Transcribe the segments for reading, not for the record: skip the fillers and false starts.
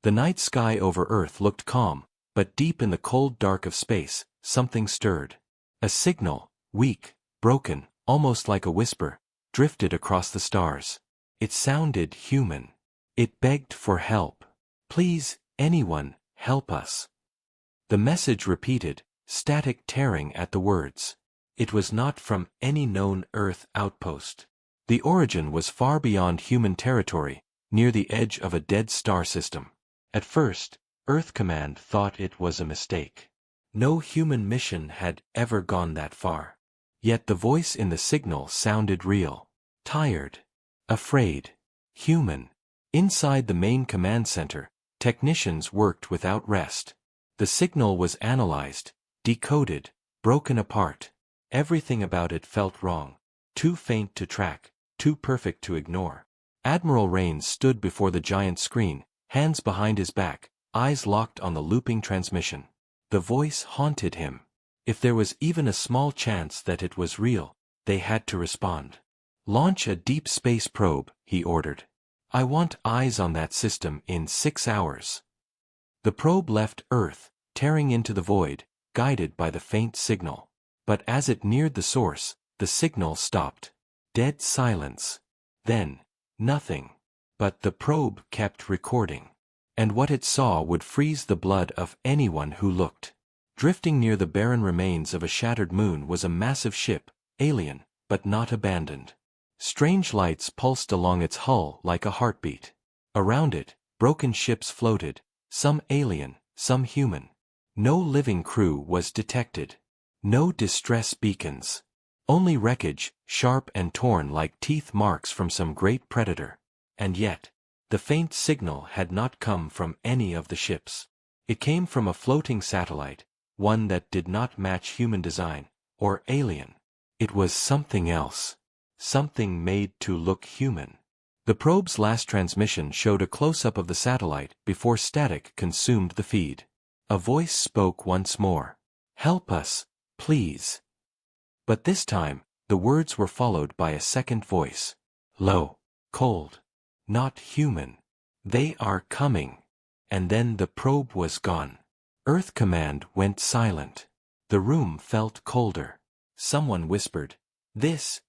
The night sky over Earth looked calm, but deep in the cold dark of space, something stirred. A signal, weak, broken, almost like a whisper, drifted across the stars. It sounded human. It begged for help. "Please, anyone, help us." The message repeated, static tearing at the words. It was not from any known Earth outpost. The origin was far beyond human territory, near the edge of a dead star system. At first, Earth Command thought it was a mistake. No human mission had ever gone that far. Yet the voice in the signal sounded real. Tired. Afraid. Human. Inside the main command center, technicians worked without rest. The signal was analyzed, decoded, broken apart. Everything about it felt wrong. Too faint to track, too perfect to ignore. Admiral Raines stood before the giant screen, hands behind his back, eyes locked on the looping transmission. The voice haunted him. If there was even a small chance that it was real, they had to respond. "Launch a deep space probe," he ordered. "I want eyes on that system in 6 hours." The probe left Earth, tearing into the void, guided by the faint signal. But as it neared the source, the signal stopped. Dead silence. Then, nothing. But the probe kept recording. And what it saw would freeze the blood of anyone who looked. Drifting near the barren remains of a shattered moon was a massive ship, alien, but not abandoned. Strange lights pulsed along its hull like a heartbeat. Around it, broken ships floated, some alien, some human. No living crew was detected. No distress beacons. Only wreckage, sharp and torn like teeth marks from some great predator. And yet, the faint signal had not come from any of the ships. It came from a floating satellite, one that did not match human design, or alien. It was something else. Something made to look human. The probe's last transmission showed a close-up of the satellite before static consumed the feed. A voice spoke once more. "Help us, please." But this time, the words were followed by a second voice. Low, cold, not human. "They are coming." And then the probe was gone. Earth Command went silent. The room felt colder. Someone whispered, This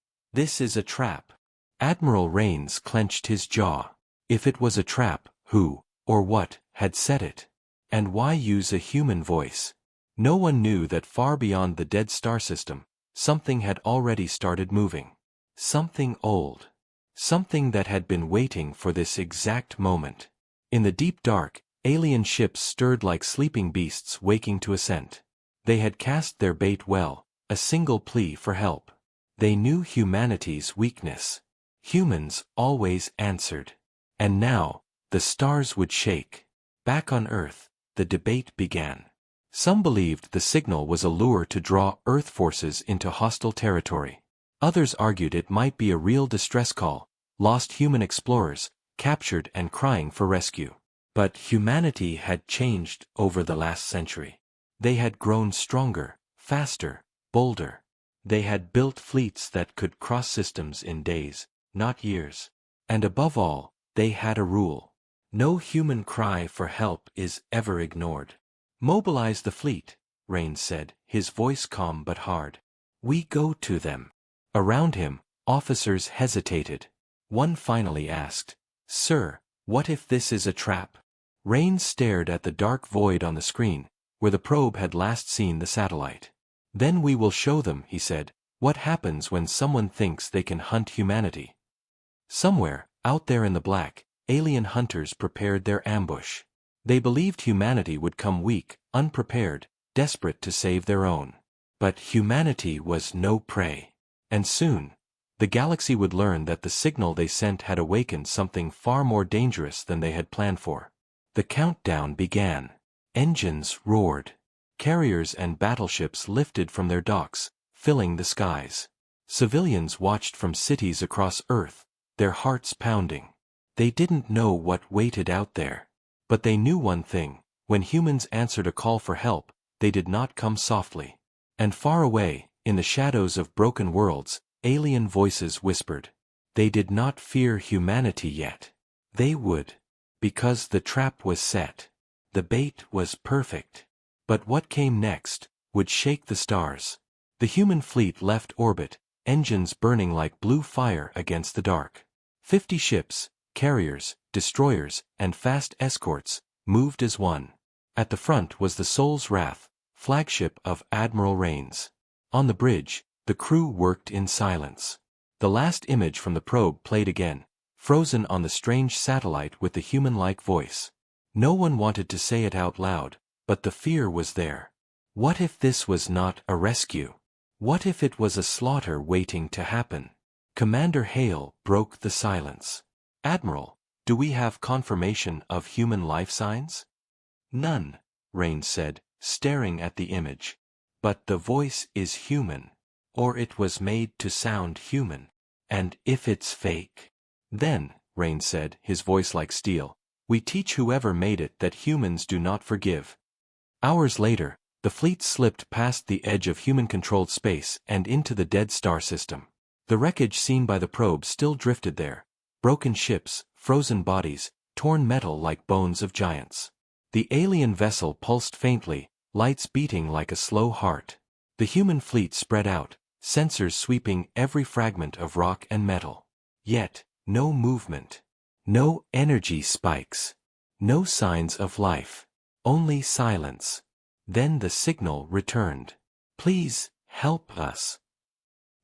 is a trap." Admiral Raines clenched his jaw. If it was a trap, who, or what, had set it? And why use a human voice? No one knew that far beyond the dead star system, something had already started moving. Something old. Something that had been waiting for this exact moment. In the deep dark, alien ships stirred like sleeping beasts waking to a scent. They had cast their bait well, a single plea for help. They knew humanity's weakness. Humans always answered. And now, the stars would shake. Back on Earth, the debate began. Some believed the signal was a lure to draw Earth forces into hostile territory. Others argued it might be a real distress call, lost human explorers, captured and crying for rescue. But humanity had changed over the last century. They had grown stronger, faster, bolder. They had built fleets that could cross systems in days, not years. And above all, they had a rule. No human cry for help is ever ignored. "Mobilize the fleet," Raines said, his voice calm but hard. "We go to them." Around him, officers hesitated. One finally asked, "Sir, what if this is a trap?" Raines stared at the dark void on the screen, where the probe had last seen the satellite. "Then we will show them," he said, "what happens when someone thinks they can hunt humanity." Somewhere, out there in the black, alien hunters prepared their ambush. They believed humanity would come weak, unprepared, desperate to save their own. But humanity was no prey. And soon, the galaxy would learn that the signal they sent had awakened something far more dangerous than they had planned for. The countdown began. Engines roared. Carriers and battleships lifted from their docks, filling the skies. Civilians watched from cities across Earth, their hearts pounding. They didn't know what waited out there. But they knew one thing: when humans answered a call for help, they did not come softly. And far away, in the shadows of broken worlds, alien voices whispered. They did not fear humanity yet. They would. Because the trap was set. The bait was perfect. But what came next would shake the stars. The human fleet left orbit, engines burning like blue fire against the dark. 50 ships, carriers, destroyers, and fast escorts moved as one. At the front was the Soul's Wrath, flagship of Admiral Rains. On the bridge, the crew worked in silence. The last image from the probe played again, frozen on the strange satellite with the human-like voice. No one wanted to say it out loud, but the fear was there. What if this was not a rescue? What if it was a slaughter waiting to happen? Commander Hale broke the silence. Admiral, do we have confirmation of human life signs? None, Rains said, staring at the image. But the voice is human. Or it was made to sound human. And if it's fake? Then, Rains said, his voice like steel, we teach whoever made it that humans do not forgive. Hours later, the fleet slipped past the edge of human-controlled space and into the dead star system. The wreckage seen by the probe still drifted there. Broken ships, frozen bodies, torn metal like bones of giants. The alien vessel pulsed faintly, lights beating like a slow heart. The human fleet spread out, sensors sweeping every fragment of rock and metal. Yet, no movement. No energy spikes. No signs of life. Only silence. Then the signal returned. Please, help us.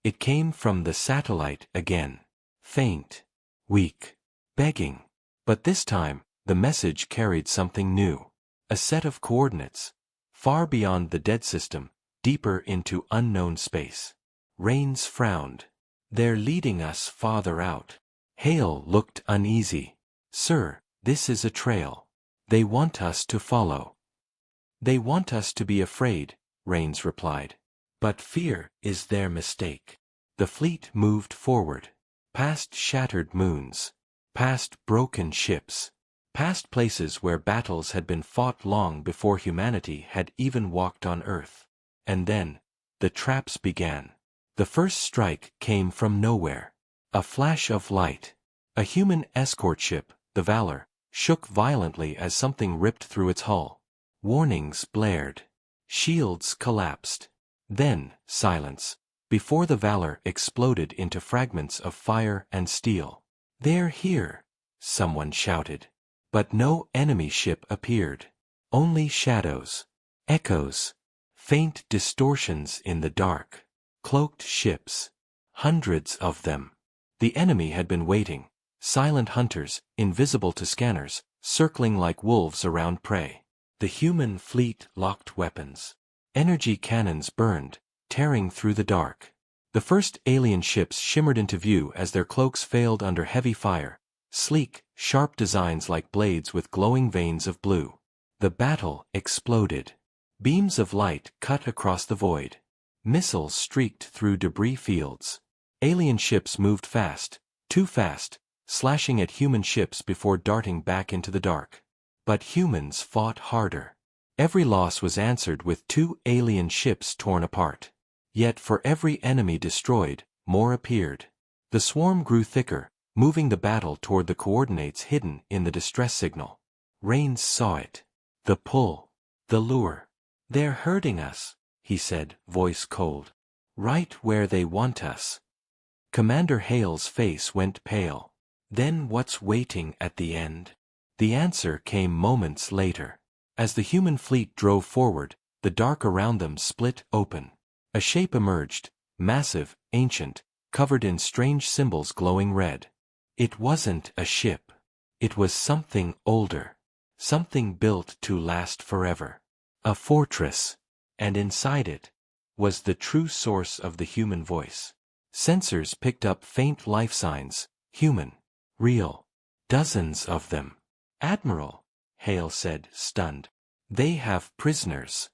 It came from the satellite again. Faint. Weak. Begging. But this time, the message carried something new. A set of coordinates. Far beyond the dead system, deeper into unknown space. Rains frowned. They're leading us farther out. Hale looked uneasy. Sir, this is a trail. They want us to follow. They want us to be afraid, Rains replied. But fear is their mistake. The fleet moved forward. Past shattered moons. Past broken ships. Past places where battles had been fought long before humanity had even walked on Earth. And then, the traps began. The first strike came from nowhere. A flash of light. A human escort ship, the Valor, shook violently as something ripped through its hull. Warnings blared. Shields collapsed. Then, silence, before the Valor exploded into fragments of fire and steel. They're here, someone shouted. But no enemy ship appeared. Only shadows. Echoes. Faint distortions in the dark. Cloaked ships. Hundreds of them. The enemy had been waiting. Silent hunters, invisible to scanners, circling like wolves around prey. The human fleet locked weapons. Energy cannons burned, tearing through the dark. The first alien ships shimmered into view as their cloaks failed under heavy fire. Sleek, sharp designs like blades with glowing veins of blue. The battle exploded. Beams of light cut across the void. Missiles streaked through debris fields. Alien ships moved fast, too fast, slashing at human ships before darting back into the dark. But humans fought harder. Every loss was answered with 2 alien ships torn apart. Yet for every enemy destroyed, more appeared. The swarm grew thicker, moving the battle toward the coordinates hidden in the distress signal. Rains saw it. The pull. The lure. They're hurting us, he said, voice cold. Right where they want us. Commander Hale's face went pale. Then what's waiting at the end? The answer came moments later. As the human fleet drove forward, the dark around them split open. A shape emerged, massive, ancient, covered in strange symbols glowing red. It wasn't a ship. It was something older. Something built to last forever. A fortress. And inside it was the true source of the human voice. Sensors picked up faint life signs, human, real. Dozens of them. Admiral, Hale said, stunned. They have prisoners.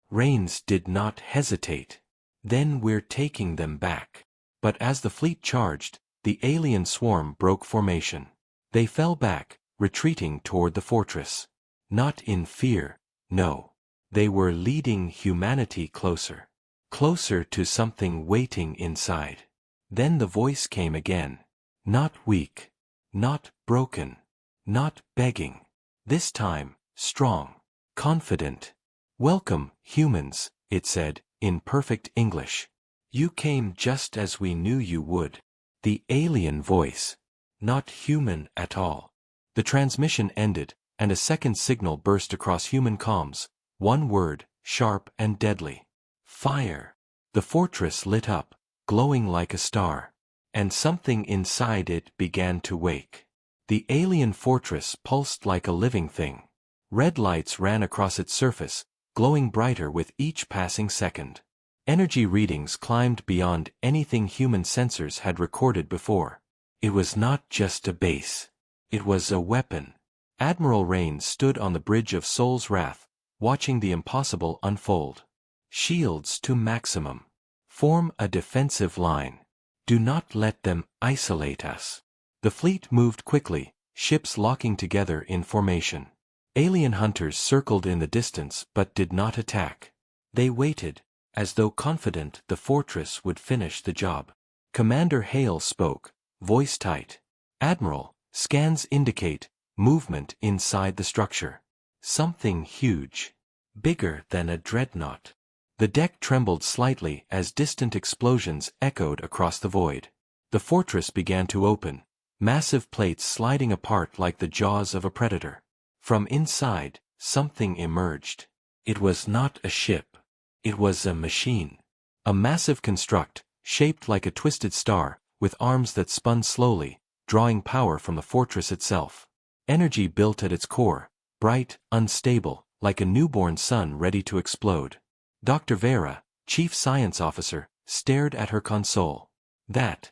Rains did not hesitate. Then we're taking them back. But as the fleet charged, the alien swarm broke formation. They fell back, retreating toward the fortress. Not in fear, no. They were leading humanity closer. Closer to something waiting inside. Then the voice came again. Not weak. Not broken. Not begging. This time, strong. Confident. "Welcome, humans," it said, in perfect English. "You came just as we knew you would." The alien voice. Not human at all. The transmission ended, and a second signal burst across human comms. One word, sharp and deadly. Fire. The fortress lit up, glowing like a star. And something inside it began to wake. The alien fortress pulsed like a living thing. Red lights ran across its surface, glowing brighter with each passing second. Energy readings climbed beyond anything human sensors had recorded before. It was not just a base. It was a weapon. Admiral Raines stood on the bridge of Soul's Wrath, watching the impossible unfold. Shields to maximum. Form a defensive line. Do not let them isolate us. The fleet moved quickly, ships locking together in formation. Alien hunters circled in the distance but did not attack. They waited, as though confident the fortress would finish the job. Commander Hale spoke, voice tight. "Admiral, scans indicate movement inside the structure. Something huge. Bigger than a dreadnought." The deck trembled slightly as distant explosions echoed across the void. The fortress began to open, massive plates sliding apart like the jaws of a predator. From inside, something emerged. It was not a ship. It was a machine. A massive construct, shaped like a twisted star, with arms that spun slowly, drawing power from the fortress itself. Energy built at its core, bright, unstable, like a newborn sun ready to explode. Dr. Vera, Chief Science Officer, stared at her console. That's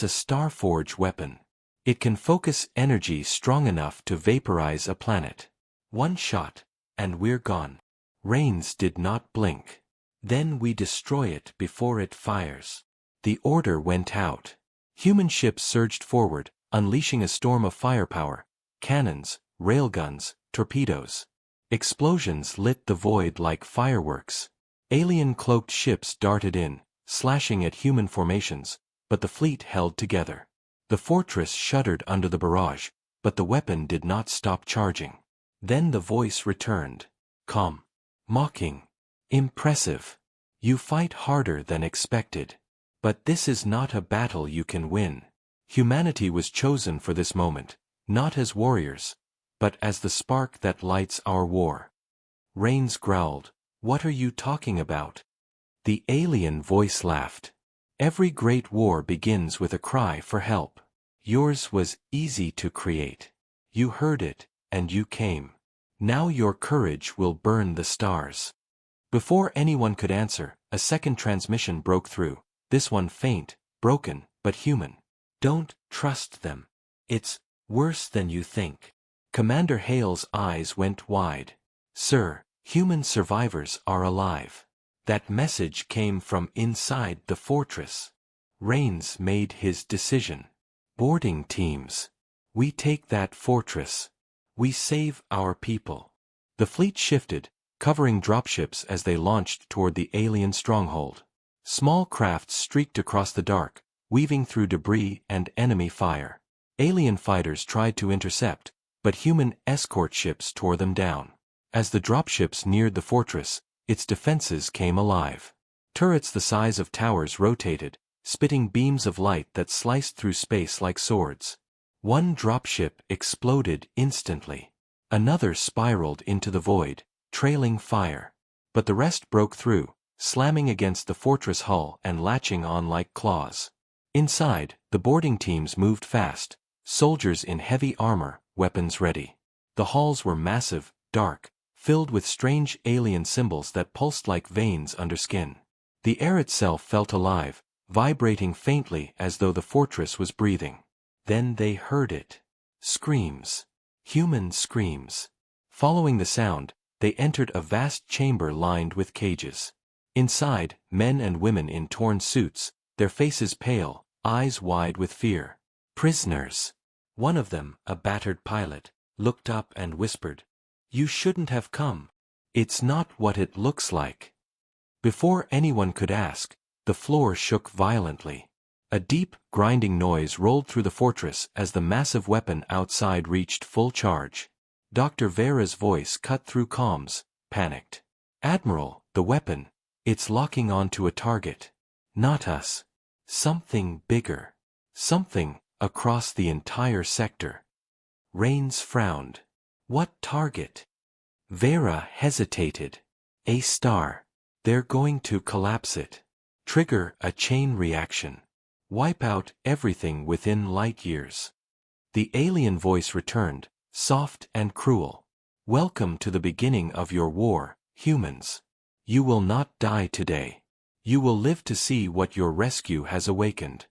a Starforge weapon. It can focus energy strong enough to vaporize a planet. One shot, and we're gone. Raines did not blink. Then we destroy it before it fires. The order went out. Human ships surged forward, unleashing a storm of firepower, cannons, railguns, torpedoes. Explosions lit the void like fireworks. Alien-cloaked ships darted in, slashing at human formations, but the fleet held together. The fortress shuddered under the barrage, but the weapon did not stop charging. Then the voice returned. Calm. Mocking. Impressive. You fight harder than expected. But this is not a battle you can win. Humanity was chosen for this moment, not as warriors, but as the spark that lights our war. Raines growled, "What are you talking about?" The alien voice laughed. "Every great war begins with a cry for help. Yours was easy to create. You heard it, and you came. Now your courage will burn the stars." Before anyone could answer, a second transmission broke through, this one faint, broken, but human. "Don't trust them. It's worse than you think." Commander Hale's eyes went wide. "Sir, human survivors are alive." That message came from inside the fortress. Raines made his decision. Boarding teams. We take that fortress. We save our people. The fleet shifted, covering dropships as they launched toward the alien stronghold. Small crafts streaked across the dark, weaving through debris and enemy fire. Alien fighters tried to intercept, but human escort ships tore them down. As the dropships neared the fortress, its defenses came alive. Turrets the size of towers rotated, spitting beams of light that sliced through space like swords. One dropship exploded instantly. Another spiraled into the void, trailing fire. But the rest broke through, slamming against the fortress hull and latching on like claws. Inside, the boarding teams moved fast, soldiers in heavy armor, weapons ready. The halls were massive, dark, filled with strange alien symbols that pulsed like veins under skin. The air itself felt alive, vibrating faintly as though the fortress was breathing. Then they heard it. Screams. Human screams. Following the sound, they entered a vast chamber lined with cages. Inside, men and women in torn suits, their faces pale, eyes wide with fear. Prisoners. One of them, a battered pilot, looked up and whispered, "You shouldn't have come. It's not what it looks like." Before anyone could ask, the floor shook violently. A deep, grinding noise rolled through the fortress as the massive weapon outside reached full charge. Dr. Vera's voice cut through comms, panicked. "Admiral, the weapon, it's locking onto a target. Not us. Something bigger. Something across the entire sector." Rains frowned. "What target?" Vera hesitated. "A star. They're going to collapse it. Trigger a chain reaction. Wipe out everything within light years." The alien voice returned, soft and cruel. "Welcome to the beginning of your war, humans. You will not die today. You will live to see what your rescue has awakened."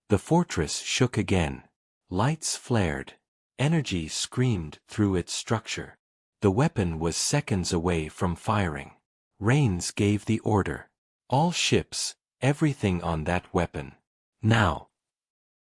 The fortress shook again. Lights flared. Energy screamed through its structure. The weapon was seconds away from firing. Rains gave the order. "All ships, everything on that weapon. Now."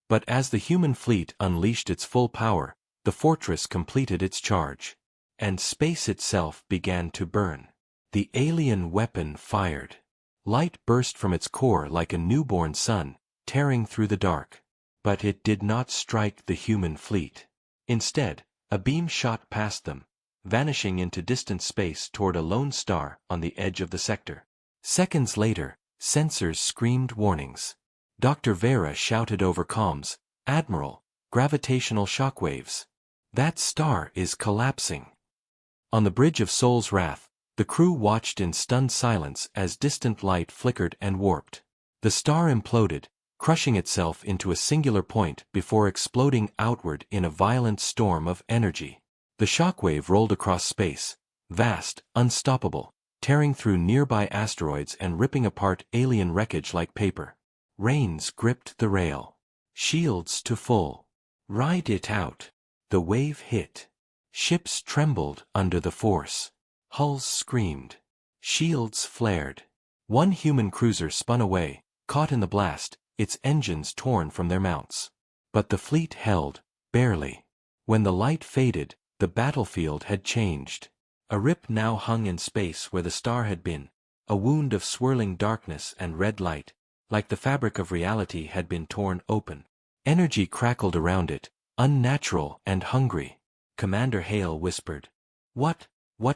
But as the human fleet unleashed its full power, the fortress completed its charge. And space itself began to burn. The alien weapon fired. Light burst from its core like a newborn sun, tearing through the dark. But it did not strike the human fleet. Instead, a beam shot past them, vanishing into distant space toward a lone star on the edge of the sector. Seconds later, sensors screamed warnings. Dr. Vera shouted over comms, "Admiral, gravitational shockwaves. That star is collapsing." On the bridge of Sol's Wrath, the crew watched in stunned silence as distant light flickered and warped. The star imploded, crushing itself into a singular point before exploding outward in a violent storm of energy. The shockwave rolled across space, vast, unstoppable, tearing through nearby asteroids and ripping apart alien wreckage like paper. Rains gripped the rail. "Shields to full. Ride it out." The wave hit. Ships trembled under the force. Hulls screamed. Shields flared. One human cruiser spun away, caught in the blast, its engines torn from their mounts. But the fleet held, barely. When the light faded, the battlefield had changed. A rip now hung in space where the star had been, a wound of swirling darkness and red light, like the fabric of reality had been torn open. Energy crackled around it, unnatural and hungry. Commander Hale whispered, What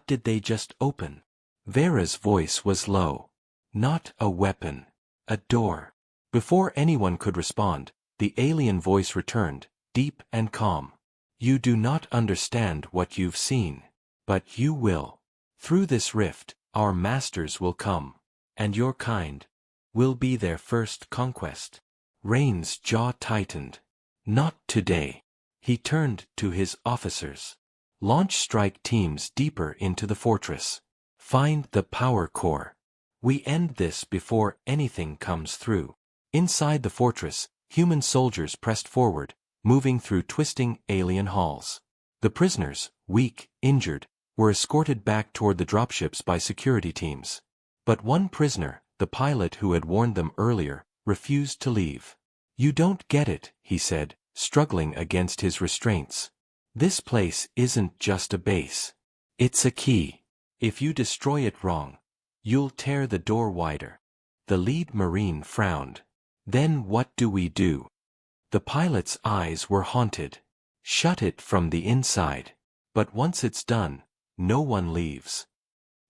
did they just open?" Vera's voice was low. "Not a weapon. A door." Before anyone could respond, the alien voice returned, deep and calm. "You do not understand what you've seen. But you will. Through this rift, our masters will come. And your kind will be their first conquest." Rain's jaw tightened. "Not today." He turned to his officers. "Launch strike teams deeper into the fortress. Find the power core. We end this before anything comes through." Inside the fortress, human soldiers pressed forward, moving through twisting alien halls. The prisoners, weak, injured, were escorted back toward the dropships by security teams. But one prisoner, the pilot who had warned them earlier, refused to leave. "You don't get it," he said, struggling against his restraints. "This place isn't just a base. It's a key. If you destroy it wrong, you'll tear the door wider." The lead Marine frowned. "Then what do we do?" The pilot's eyes were haunted. "Shut it from the inside. But once it's done, no one leaves."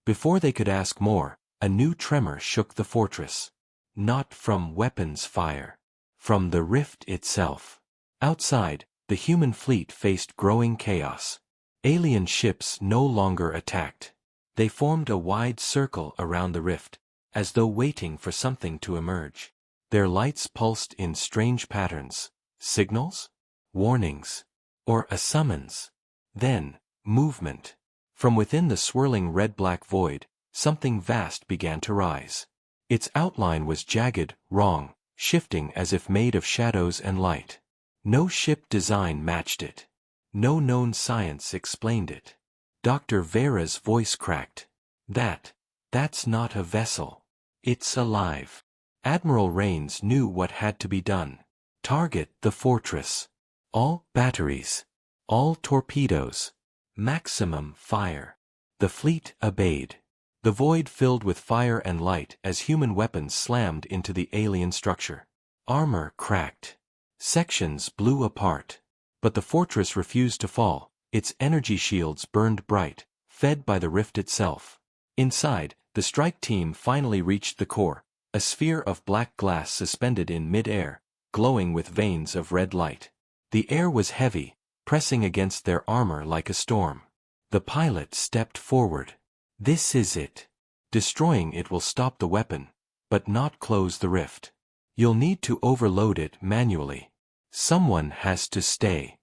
Before they could ask more, a new tremor shook the fortress. Not from weapons fire. From the rift itself. Outside, the human fleet faced growing chaos. Alien ships no longer attacked. They formed a wide circle around the rift, as though waiting for something to emerge. Their lights pulsed in strange patterns. Signals? Warnings? Or a summons? Then, movement. From within the swirling red-black void, something vast began to rise. Its outline was jagged, wrong, shifting as if made of shadows and light. No ship design matched it. No known science explained it. Dr. Vera's voice cracked. That's not a vessel. It's alive." Admiral Rains knew what had to be done. Target the fortress. All batteries. All torpedoes. Maximum fire. The fleet obeyed. The void filled with fire and light as human weapons slammed into the alien structure. Armor cracked. Sections blew apart. But the fortress refused to fall, its energy shields burned bright, fed by the rift itself. Inside, the strike team finally reached the core, a sphere of black glass suspended in mid-air, glowing with veins of red light. The air was heavy, pressing against their armor like a storm. The pilot stepped forward. This is it. Destroying it will stop the weapon, but not close the rift. You'll need to overload it manually. Someone has to stay.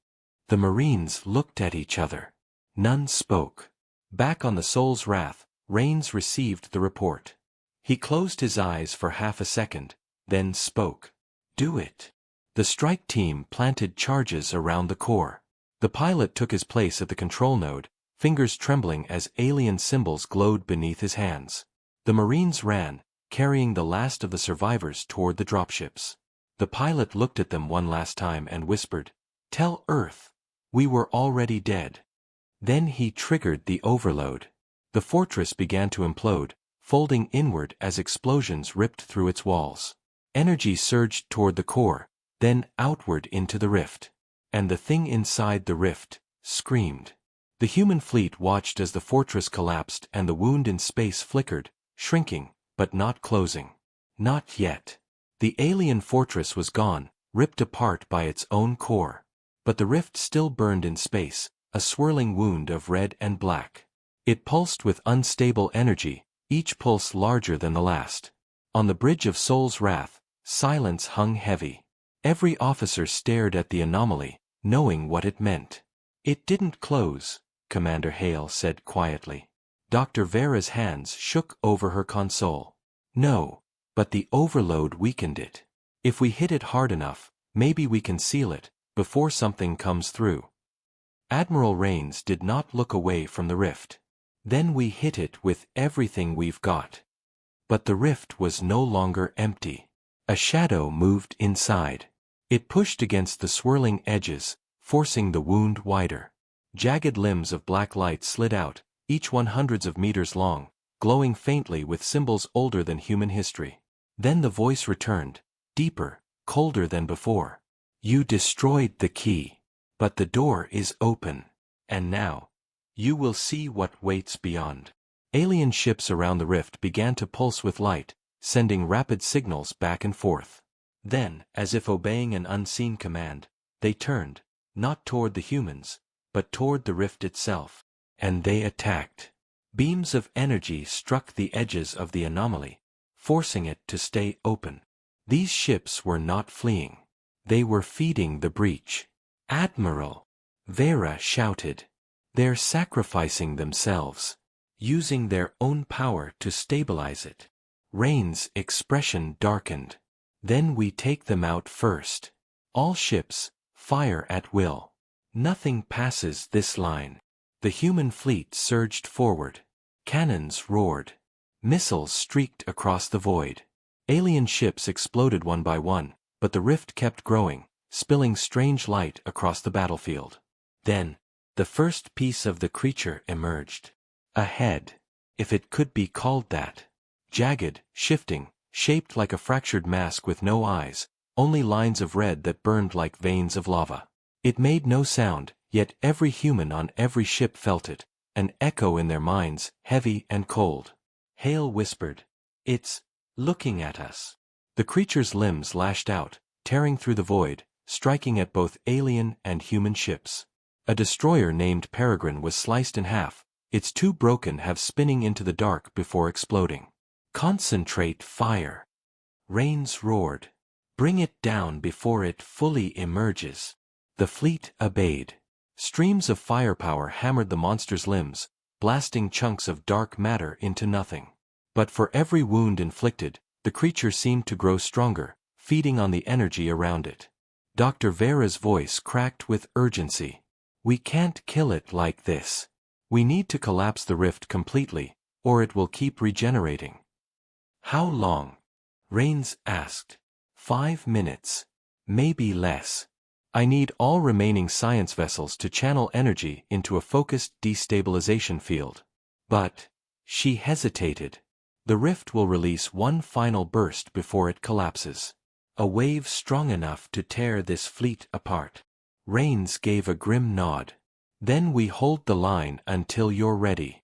The Marines looked at each other. None spoke. Back on the Soul's Wrath, Rains received the report. He closed his eyes for half a second, then spoke. Do it. The strike team planted charges around the core. The pilot took his place at the control node, fingers trembling as alien symbols glowed beneath his hands. The Marines ran, carrying the last of the survivors toward the dropships. The pilot looked at them one last time and whispered, "Tell Earth, we were already dead." Then he triggered the overload. The fortress began to implode, folding inward as explosions ripped through its walls. Energy surged toward the core, then outward into the rift. And the thing inside the rift screamed. The human fleet watched as the fortress collapsed and the wound in space flickered, shrinking, but not closing. Not yet. The alien fortress was gone, ripped apart by its own core. But the rift still burned in space, a swirling wound of red and black. It pulsed with unstable energy, each pulse larger than the last. On the bridge of Soul's Wrath, silence hung heavy. Every officer stared at the anomaly, knowing what it meant. "It didn't close," Commander Hale said quietly. Dr. Vera's hands shook over her console. "No, but the overload weakened it. If we hit it hard enough, maybe we can seal it, before something comes through." Admiral Rains did not look away from the rift. "Then we hit it with everything we've got." But the rift was no longer empty. A shadow moved inside. It pushed against the swirling edges, forcing the wound wider. Jagged limbs of black light slid out, each one hundreds of meters long, glowing faintly with symbols older than human history. Then the voice returned, deeper, colder than before. "You destroyed the key. But the door is open. And now, you will see what waits beyond." Alien ships around the rift began to pulse with light, sending rapid signals back and forth. Then, as if obeying an unseen command, they turned, not toward the humans, but toward the rift itself. And they attacked. Beams of energy struck the edges of the anomaly, forcing it to stay open. These ships were not fleeing. They were feeding the breach. "Admiral!" Vera shouted. "They're sacrificing themselves, using their own power to stabilize it." Rain's expression darkened. "Then we take them out first. All ships, fire at will. Nothing passes this line." The human fleet surged forward. Cannons roared. Missiles streaked across the void. Alien ships exploded one by one, but the rift kept growing, spilling strange light across the battlefield. Then, the first piece of the creature emerged. A head, if it could be called that. Jagged, shifting, shaped like a fractured mask with no eyes, only lines of red that burned like veins of lava. It made no sound, yet every human on every ship felt it, an echo in their minds, heavy and cold. Hale whispered, "It's looking at us." The creature's limbs lashed out, tearing through the void, striking at both alien and human ships. A destroyer named Peregrine was sliced in half, its two broken halves spinning into the dark before exploding. "Concentrate fire!" Rains roared. "Bring it down before it fully emerges." The fleet obeyed. Streams of firepower hammered the monster's limbs, blasting chunks of dark matter into nothing. But for every wound inflicted, the creature seemed to grow stronger, feeding on the energy around it. Dr. Vera's voice cracked with urgency. "We can't kill it like this. We need to collapse the rift completely, or it will keep regenerating." "How long?" Rains asked. 5 minutes. Maybe less. I need all remaining science vessels to channel energy into a focused destabilization field." But, she hesitated. "The rift will release one final burst before it collapses." A wave strong enough to tear this fleet apart. Rains gave a grim nod. Then we hold the line until you're ready.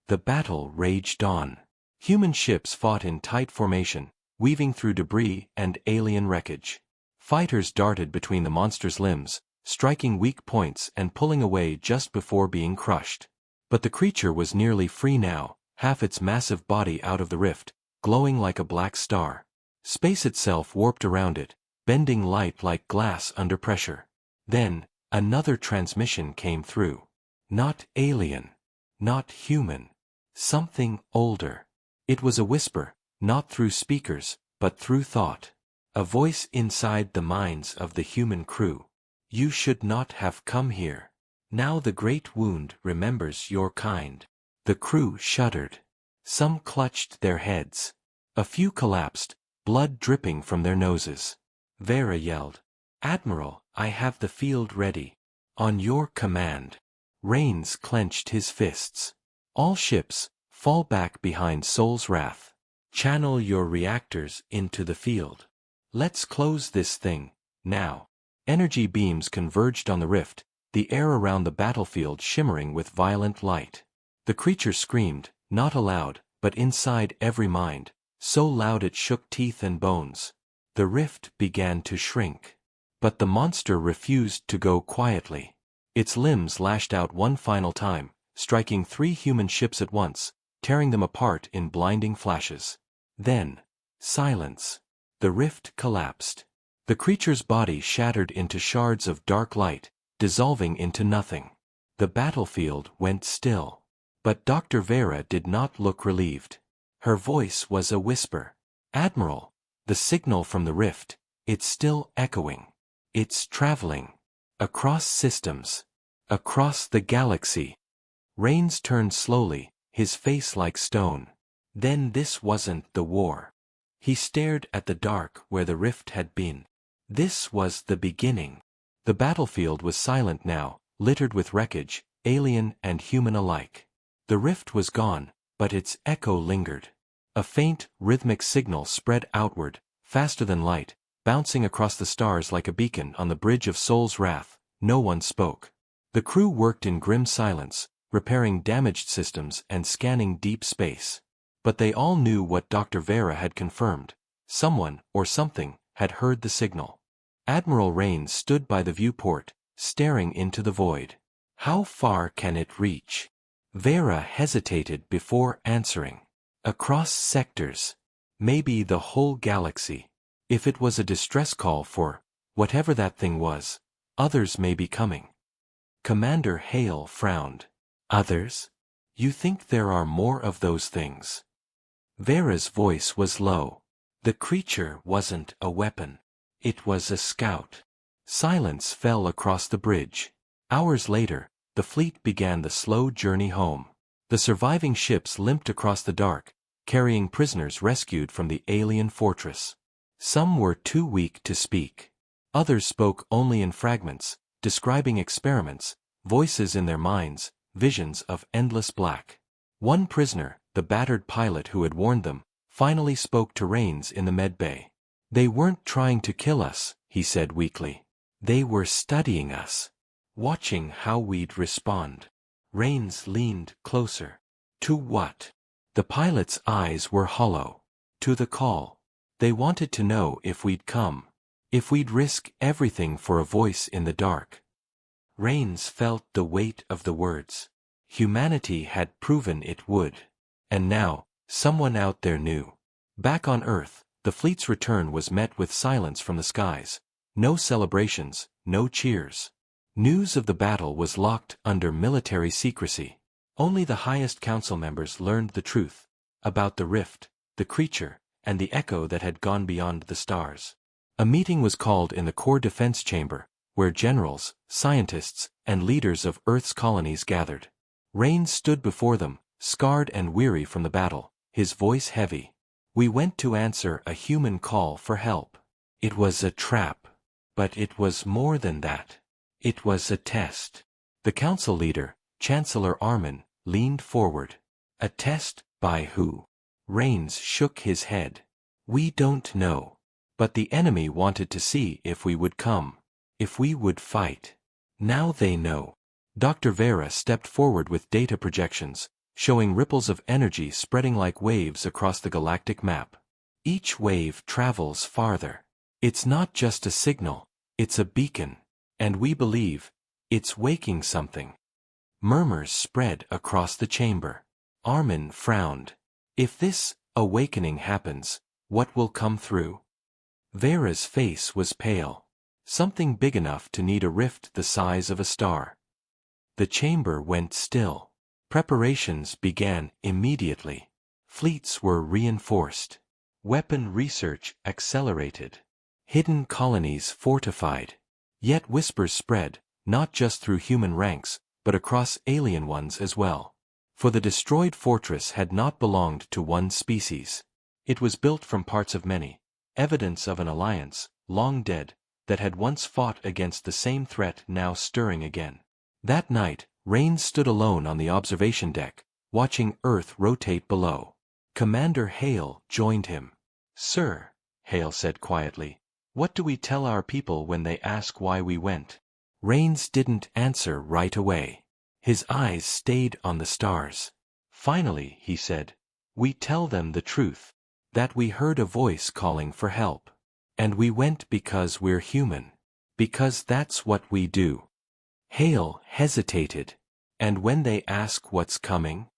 The battle raged on. Human ships fought in tight formation, weaving through debris and alien wreckage. Fighters darted between the monster's limbs, striking weak points and pulling away just before being crushed. But the creature was nearly free now, half its massive body out of the rift, glowing like a black star. Space itself warped around it, bending light like glass under pressure. Then, another transmission came through. Not alien. Not human. Something older. It was a whisper, not through speakers, but through thought. A voice inside the minds of the human crew. You should not have come here. Now the great wound remembers your kind. The crew shuddered. Some clutched their heads. A few collapsed, blood dripping from their noses. Vera yelled, "Admiral, I have the field ready. On your command." Rains clenched his fists. All ships, fall back behind Sol's wrath. Channel your reactors into the field. Let's close this thing, now. Energy beams converged on the rift, the air around the battlefield shimmering with violent light. The creature screamed, not aloud, but inside every mind, so loud it shook teeth and bones. The rift began to shrink. But the monster refused to go quietly. Its limbs lashed out one final time, striking 3 human ships at once, tearing them apart in blinding flashes. Then, silence. The rift collapsed. The creature's body shattered into shards of dark light, dissolving into nothing. The battlefield went still. But Dr. Vera did not look relieved. Her voice was a whisper. "Admiral, the signal from the rift, it's still echoing. It's traveling. Across systems. Across the galaxy." Rains turned slowly, his face like stone. Then this wasn't the war. He stared at the dark where the rift had been. This was the beginning. The battlefield was silent now, littered with wreckage, alien and human alike. The rift was gone, but its echo lingered. A faint, rhythmic signal spread outward, faster than light, bouncing across the stars like a beacon on the bridge of Sol's wrath. No one spoke. The crew worked in grim silence, repairing damaged systems and scanning deep space. But they all knew what Dr. Vera had confirmed. Someone, or something, had heard the signal. Admiral Rains stood by the viewport, staring into the void. How far can it reach? Vera hesitated before answering. Across sectors. Maybe the whole galaxy. If it was a distress call for whatever that thing was, others may be coming. Commander Hale frowned. Others? You think there are more of those things? Vera's voice was low. The creature wasn't a weapon. It was a scout. Silence fell across the bridge. Hours later, the fleet began the slow journey home. The surviving ships limped across the dark, carrying prisoners rescued from the alien fortress. Some were too weak to speak. Others spoke only in fragments, describing experiments, voices in their minds, visions of endless black. One prisoner, the battered pilot who had warned them, finally spoke to Rains in the medbay. "They weren't trying to kill us," he said weakly. "They were studying us. Watching how we'd respond." Rains leaned closer. "To what?" The pilot's eyes were hollow. "To the call. They wanted to know if we'd come. If we'd risk everything for a voice in the dark." Rains felt the weight of the words. Humanity had proven it would. And now, someone out there knew. Back on Earth, the fleet's return was met with silence from the skies. No celebrations, no cheers. News of the battle was locked under military secrecy. Only the highest council members learned the truth about the rift, the creature, and the echo that had gone beyond the stars. A meeting was called in the core defense chamber, where generals, scientists, and leaders of Earth's colonies gathered. Rains stood before them, scarred and weary from the battle, his voice heavy. "We went to answer a human call for help. It was a trap. But it was more than that. It was a test." The council leader, Chancellor Armin, leaned forward. "A test, by who?" Rains shook his head. "We don't know. But the enemy wanted to see if we would come. If we would fight. Now they know. Dr. Vera stepped forward with data projections, showing ripples of energy spreading like waves across the galactic map. Each wave travels farther. It's not just a signal, it's a beacon. And we believe, it's waking something. Murmurs spread across the chamber. Armin frowned. If this awakening happens, what will come through? Vera's face was pale. Something big enough to need a rift the size of a star. The chamber went still. Preparations began immediately. Fleets were reinforced. Weapon research accelerated. Hidden colonies fortified. Yet whispers spread, not just through human ranks, but across alien ones as well. For the destroyed fortress had not belonged to one species. It was built from parts of many, evidence of an alliance, long dead, that had once fought against the same threat now stirring again. That night, Raines stood alone on the observation deck, watching Earth rotate below. Commander Hale joined him. "Sir," Hale said quietly, "what do we tell our people when they ask why we went?" Raines didn't answer right away. His eyes stayed on the stars. Finally, he said, "We tell them the truth. That we heard a voice calling for help. And we went because we're human. Because that's what we do." Hale hesitated. "And when they ask what's coming?"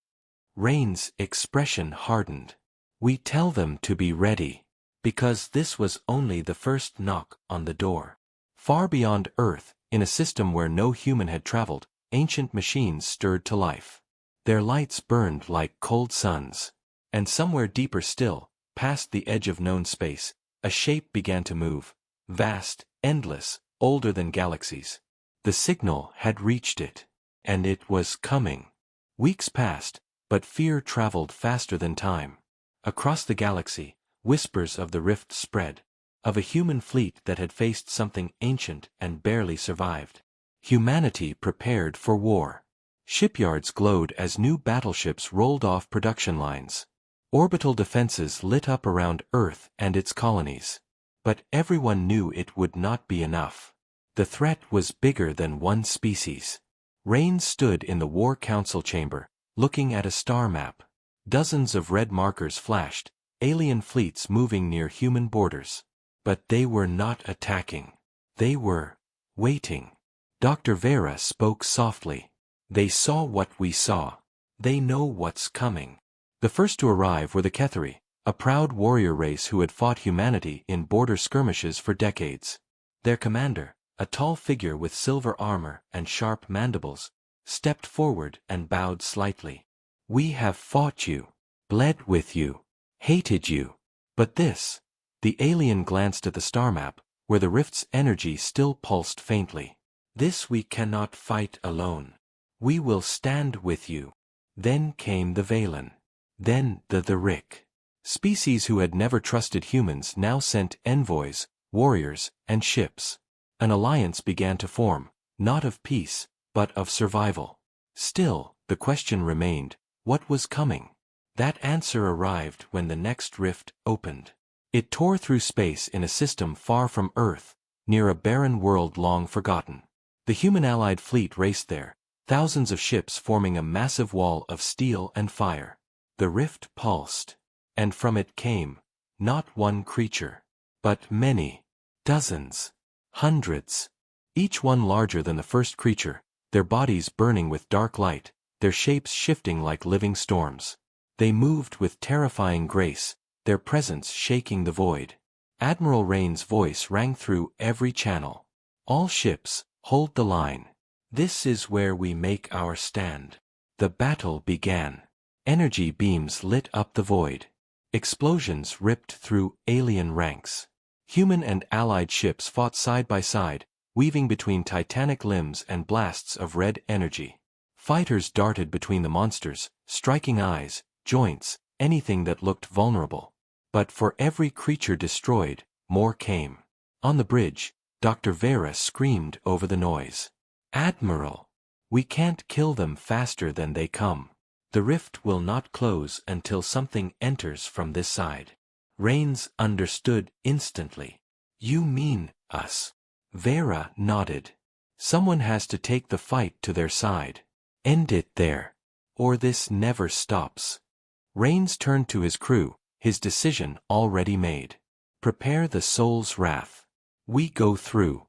Raines' expression hardened. "We tell them to be ready. Because this was only the first knock on the door." Far beyond Earth, in a system where no human had traveled, ancient machines stirred to life. Their lights burned like cold suns. And somewhere deeper still, past the edge of known space, a shape began to move. Vast, endless, older than galaxies. The signal had reached it. And it was coming. Weeks passed, but fear traveled faster than time. Across the galaxy, whispers of the rift spread. Of a human fleet that had faced something ancient and barely survived. Humanity prepared for war. Shipyards glowed as new battleships rolled off production lines. Orbital defenses lit up around Earth and its colonies. But everyone knew it would not be enough. The threat was bigger than one species. Raines stood in the War Council chamber, looking at a star map. Dozens of red markers flashed, alien fleets moving near human borders. But they were not attacking. They were waiting. Dr. Vera spoke softly. "They saw what we saw. They know what's coming." The first to arrive were the Ketheri, a proud warrior race who had fought humanity in border skirmishes for decades. Their commander, a tall figure with silver armor and sharp mandibles, stepped forward and bowed slightly. "We have fought you, bled with you, hated you. But this..." The alien glanced at the star map, where the rift's energy still pulsed faintly. "This we cannot fight alone. We will stand with you." Then came the Valen. Then the Rick. Species who had never trusted humans now sent envoys, warriors, and ships. An alliance began to form, not of peace, but of survival. Still, the question remained, what was coming? That answer arrived when the next rift opened. It tore through space in a system far from Earth, near a barren world long forgotten. The human-allied fleet raced there, thousands of ships forming a massive wall of steel and fire. The rift pulsed. And from it came, not one creature, but many, dozens, hundreds. Each one larger than the first creature, their bodies burning with dark light, their shapes shifting like living storms. They moved with terrifying grace, their presence shaking the void. Admiral Raines' voice rang through every channel. "All ships, hold the line. This is where we make our stand." The battle began. Energy beams lit up the void. Explosions ripped through alien ranks. Human and allied ships fought side by side, weaving between titanic limbs and blasts of red energy. Fighters darted between the monsters, striking eyes, joints, anything that looked vulnerable. But for every creature destroyed, more came. On the bridge, Dr. Vera screamed over the noise. "Admiral! We can't kill them faster than they come. The rift will not close until something enters from this side." Rains understood instantly. You mean us. Vera nodded. Someone has to take the fight to their side. End it there. Or this never stops. Rains turned to his crew, his decision already made. Prepare the soul's wrath. We go through.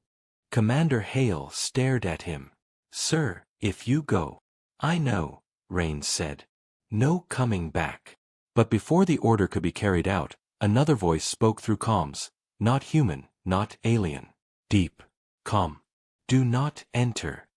Commander Hale stared at him. Sir, if you go. I know, Rains said. No coming back. But before the order could be carried out, another voice spoke through comms. Not human, not alien. Deep. Calm. Do not enter.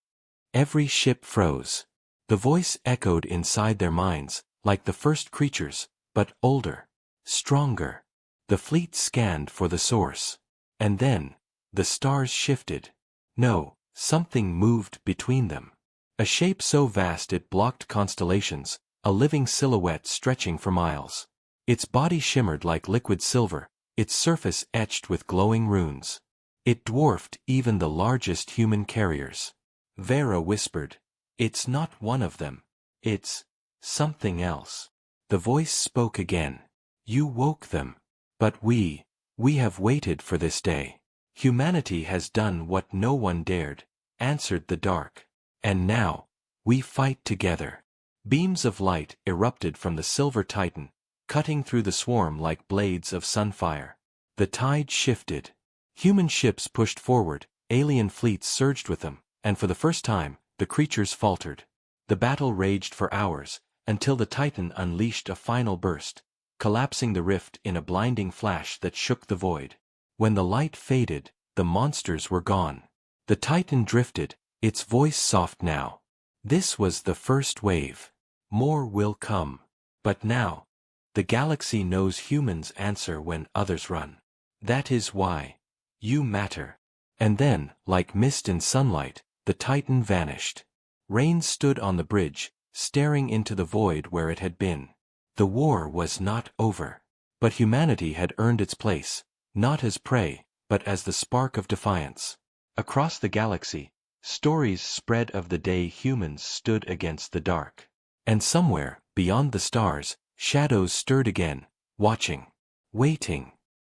Every ship froze. The voice echoed inside their minds, like the first creatures, but older. Stronger. The fleet scanned for the source. And then, the stars shifted. No, something moved between them. A shape so vast it blocked constellations, a living silhouette stretching for miles. Its body shimmered like liquid silver, its surface etched with glowing runes. It dwarfed even the largest human carriers. Vera whispered, "It's not one of them. It's something else." The voice spoke again. "You woke them. But we have waited for this day. Humanity has done what no one dared," answered the dark. "And now, we fight together." Beams of light erupted from the silver titan, cutting through the swarm like blades of sunfire. The tide shifted. Human ships pushed forward, alien fleets surged with them, and for the first time, the creatures faltered. The battle raged for hours, until the titan unleashed a final burst, collapsing the rift in a blinding flash that shook the void. When the light faded, the monsters were gone. The titan drifted, its voice soft now. This was the first wave. More will come. But now, the galaxy knows humans answer when others run. That is why you matter. And then, like mist in sunlight, the titan vanished. Rains stood on the bridge, staring into the void where it had been. The war was not over. But humanity had earned its place, not as prey, but as the spark of defiance. Across the galaxy, stories spread of the day humans stood against the dark. And somewhere, beyond the stars, shadows stirred again, watching, waiting.